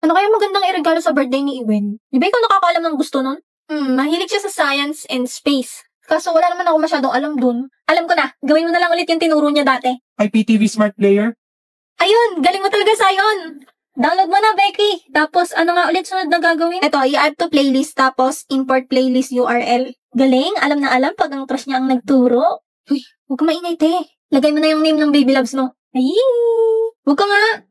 Ano kaya magandang iregalo sa birthday ni Iwen? Di ba ikaw nakakaalam ng gusto nun? Mahilig siya sa science and space. Kaso wala naman ako masyadong alam dun. Alam ko na, gawin mo na lang ulit yung tinuro niya dati. IPTV Smart Player? Ayun, galing mo talaga sa yun. Download mo na, Becky. Tapos, ano nga ulit sunod na gagawin? Ito, i-add to playlist, tapos import playlist URL. Galing, alam na alam pag ang crush niya ang nagturo. Uy, huwag ka maingay, te. Lagay mo na yung name ng baby loves mo. Ay, huwag ka nga.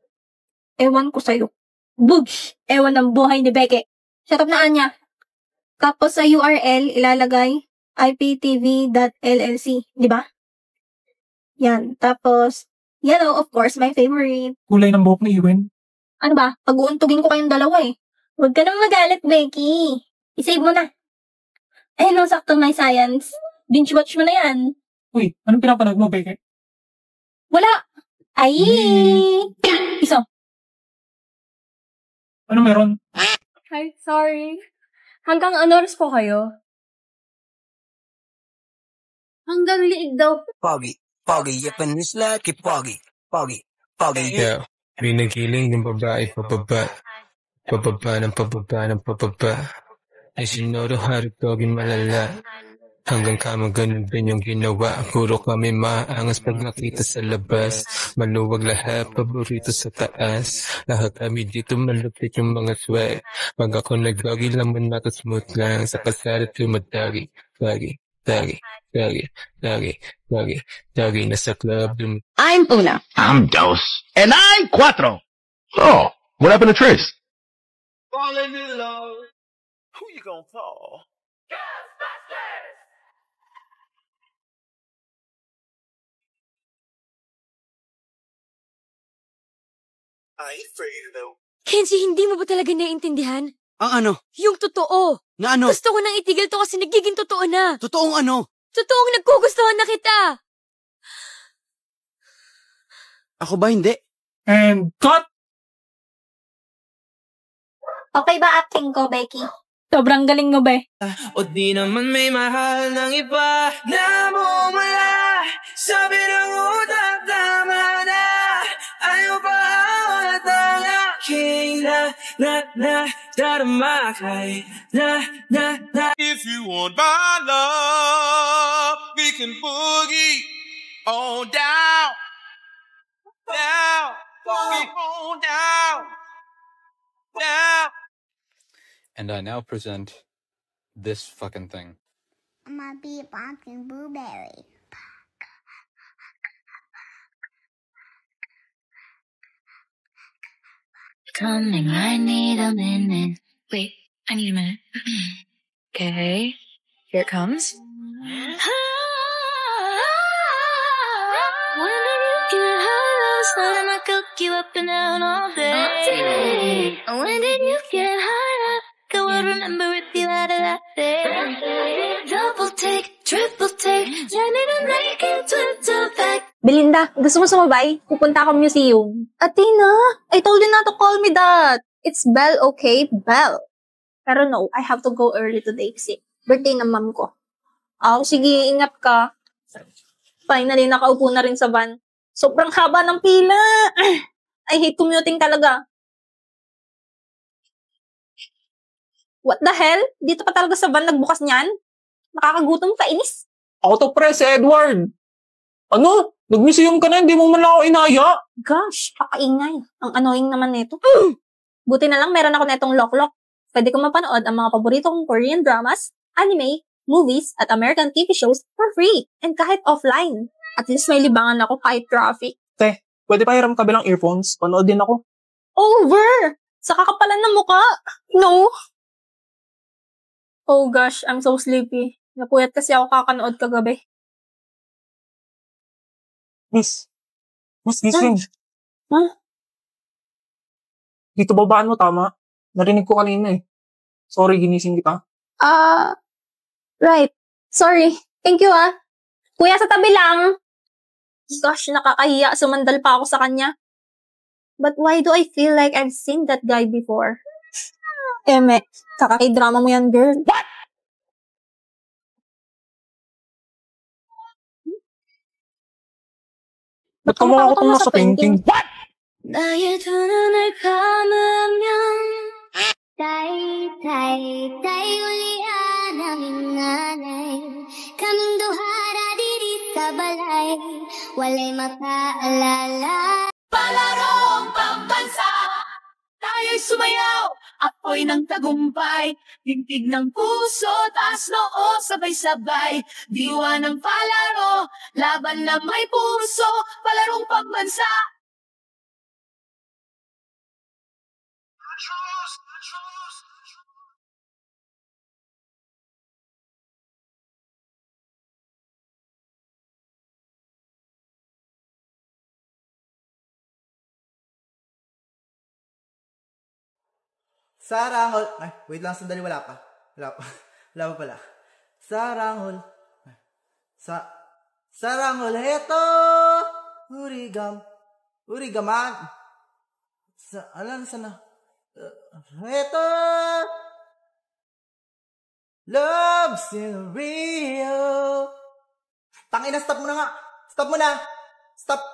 Ewan ko sa'yo. Bugs! Ewan ng buhay ni Becky. Shut up na, Anya. Tapos sa URL, ilalagay iptv.llc. Di ba? Yan. Tapos, yellow, of course, my favorite. Kulay ng buhok ni Iwen? Ano ba? Pag-uuntugin ko kayong dalawa eh. Huwag ka nang magalit, Becky. I-save mo na. Eh, no, sakto my science. Binge watch mo na yan. Uy, anong pinapanood mo, Becky? Wala. Ay! Iso. Ano meron? Hi, sorry. Hanggang ano oras po kayo? Hanggang liig daw. Pogi, Japanese like pogi. Yeah, binigiling yung babae pababa. Pababa ng pababa. As you know, harap togin malala. Hanggang kama ganun din yung ginawa. Puro kami maangas pag nakita sa labas. Maluwag lahat, paborito sa taas. Lahat kami dito malupit yung mga swag. Pag ako nag-doggy, laman nato smooth lang. Sa kasada tumadagi. Dagi na sa club. I'm Una. I'm Dos. And I'm Cuatro. Oh, what happened to Trace? Falling in love. Who you gonna call? I ain't afraid of no. Kenzie, hindi mo ba talaga naiintindihan? Ang ano? Yung totoo. Na ano? Gusto ko nang itigil to kasi nagiging totoo na. Totoong ano? Totoong nagkugustuhan na kita. Ako ba hindi? And cut! Okay ba acting ko, Becky? Sobrang galing mo, be. O di naman may mahal ng iba na mumula. Sabi ng utak tama na. Ayaw pa awat ang aking darama kay na. If you want my love, we can boogie on down. Boogie on down. And I now present this fucking thing. I'm gonna be a pumpkin blueberry. Coming, I need a minute. Wait, I need a minute. Okay, here it comes. When did you get high last night? I'ma cook you up and down all day. When did you get high? I would remember if you had a that day. Double take, triple take, turn it and make it Twitter back. Belinda, gusto mo sumabay? Pupunta ako museum. Athena, I told you not to call me that. It's Belle, okay? Belle. Pero no, I have to go early today kasi birthday ng mom ko. Sige, ingat ka. Finally, nakaupo na rin sa van. Sobrang haba ng pila. I hate commuting talaga. What the hell? Dito pa talaga sa van nagbukas niyan? Nakakagutom, kainis. Ako to, pre, si Edward. Ano? Nag-museum ka na, hindi mo man lang ako inaya. Gosh, kakaingay. Ang annoying naman nito. Buti na lang meron ako netong lock-lock. Pwede ko mapanood ang mga paborito kong Korean dramas, anime, movies, at American TV shows for free. And kahit offline. At least may libangan ako kahit traffic. Te, pwede pa hiram kabilang earphones? Panood din ako. Over! Sa kakapalan ng muka. No! Oh gosh, I'm so sleepy. Napuyat kasi ako kakanood kagabi. Miss, gising. Huh? Dito babaan mo, tama? Narinig ko kanina eh. Sorry, ginising kita. Right. Sorry. Thank you, Kuya, sa tabi lang. Gosh, nakakahiya. Sumandal pa ako sa kanya. But why do I feel like I've seen that guy before? Eme, kakaki-drama mo yan, girl. What? Ba't kamukha ko itong nasa painting? What? 나의 두 눈을 감으면 balay, tayo ulian ang inganay. Kaming duhara diri sa balay, walay makaalala. Palarong pambansa, tayo'y sumayaw, apoy ng tagumpay, tintig ng puso, taas noo, sabay-sabay, diwa ng palaro, laban na may puso, palarong pambansa. Sarangol. Ay, wait lang, sandali, wala pa. Wala pa pala. Sarangol. Sarangol, heto! Urigaman. Sana? Heto! Love scenario. Tangina, stop mo na nga. Stop mo na. Stop.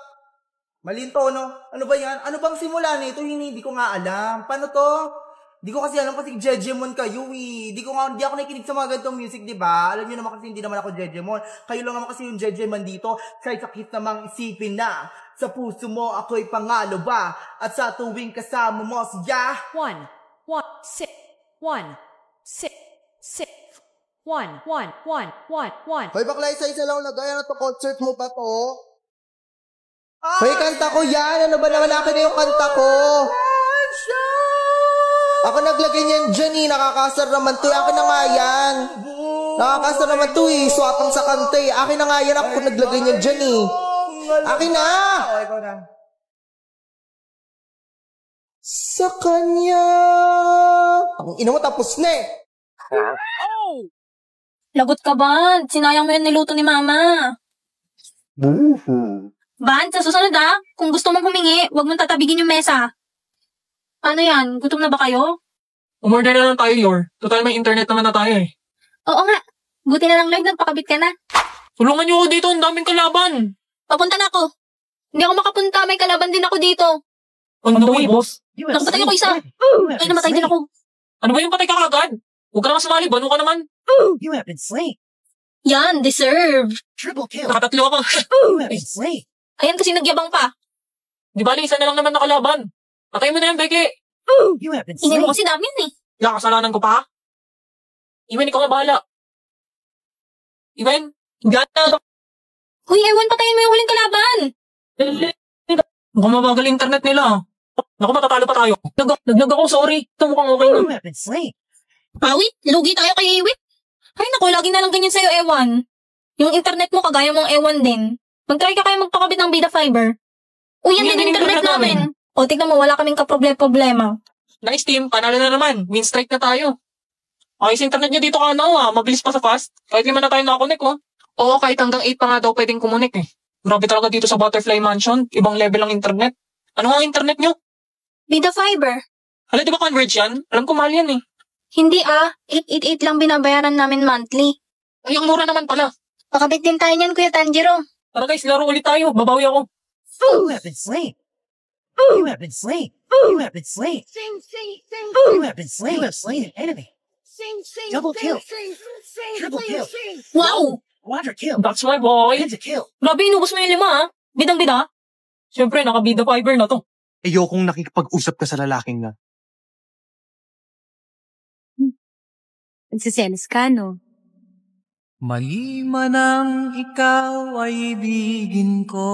Mali yung tono. Ano ba yan? Ano bang simula nito? Hindi ko nga alam. Paano to? Di ko kasi alam kasi Jejemon kayo eh. Di ako nakikinig sa mga ganitong music, di ba? Alam niyo naman kasi hindi naman ako Jejemon. Kayo lang naman kasi yung Jejemon dito. Kahit sakit namang isipin na sa puso mo ako'y pangalo ba? At sa tuwing kasama mo siya. 1, 6, 1, 6, 1, 1, 1, 1, 1. Hoy bakla, isa-isa lang lagay. Ano to? Concert mo ba to? Hoy, kanta ko yan. Ano ba naman akin na yung kanta ko? Ako naglagay niyan dyan eh. Nakakasar naman to. Akin na nga yan. Nakakasar naman to eh. Swapang sa kanta eh. Akin na nga yan. Ako naglagay niyan dyan eh. Akin na! O, ikaw na. Sa kanya. Ang ina mo tapos na eh. Lagot ka, Band. Sinayang mo yung niluto ni Mama. Band, sa susunod kung gusto mong humingi, huwag mong tatabigin yung mesa. Ano yan? Gutom na ba kayo? Umorder na lang tayo, Yor. Total may internet naman na tayo eh. Oo nga. Buti na lang, Lloyd, nagpakabit ka na. Tulungan niyo ako dito. Ang daming kalaban. Papunta na ako. Hindi ako makapunta. May kalaban din ako dito. On the way, boss. Nakapatay ako isa. Ay, namatay din ako. Ano ba yung patay ka kagad? Huwag ka naman sumali. Bano ka naman. You have been slain. Yan, deserve. Triple kill. Nakatatlo ako. You have been slain. Ayan kasi nagyabang pa. Di bali, isa na lang naman nakalaban. Patay mo na yan, Becky. You have been Hindi slain. mo kasi namin eh. Wala, kasalanan ko pa. Iwen, ikaw nga bahala. Iwen, gata. Uy, Ewan, patayin mo yung huling kalaban. Mukhang mabagal internet nila. Naku, matatalo pa tayo. Naglag ako, sorry. Ito mukhang okay na. You have been slain. Pawit, lugi tayo kay Iwit. Ay naku, lagi na lang ganyan sa'yo, Ewan. Yung internet mo, kagaya mong Ewan din. Mag-try ka kayo magpakabit ng Bida Fiber. Uy, yan din internet namin. O, tignan mo, wala kaming kaproblema. Nice team, panalo na naman. Win strike na tayo. Okay, sa internet nyo dito ka mabilis pa sa fast. Kahit naman na tayo nakakonek, Oo, kahit hanggang 8 pa nga daw pwedeng kumunik eh. Grabe talaga dito sa Butterfly Mansion. Ibang level ang internet. Ano nga ang internet nyo? Bida Fiber. Hala, di ba converge yan? Alam ko mahal yan eh. Hindi 888 lang binabayaran namin monthly. Ay, ang mura naman pala. Pakabit din tayo niyan, Kuya Tanjiro. Tara guys, laro ulit tayo. Babawi ako. You have been slain. You have been slain. You have been slain. You have been slain. You have slain an enemy. Double kill. Triple kill. Wow! Quadra kill. That's my boy. Penta kill. Grabe, inubos mo yung 5 Bidang-bida. Siyempre, naka-Bida Fiber na to. Ayokong nakikipag-usap ka sa lalaking na. Nagsiselos ka, no? Mali man ang ikaw ay ibigin ko.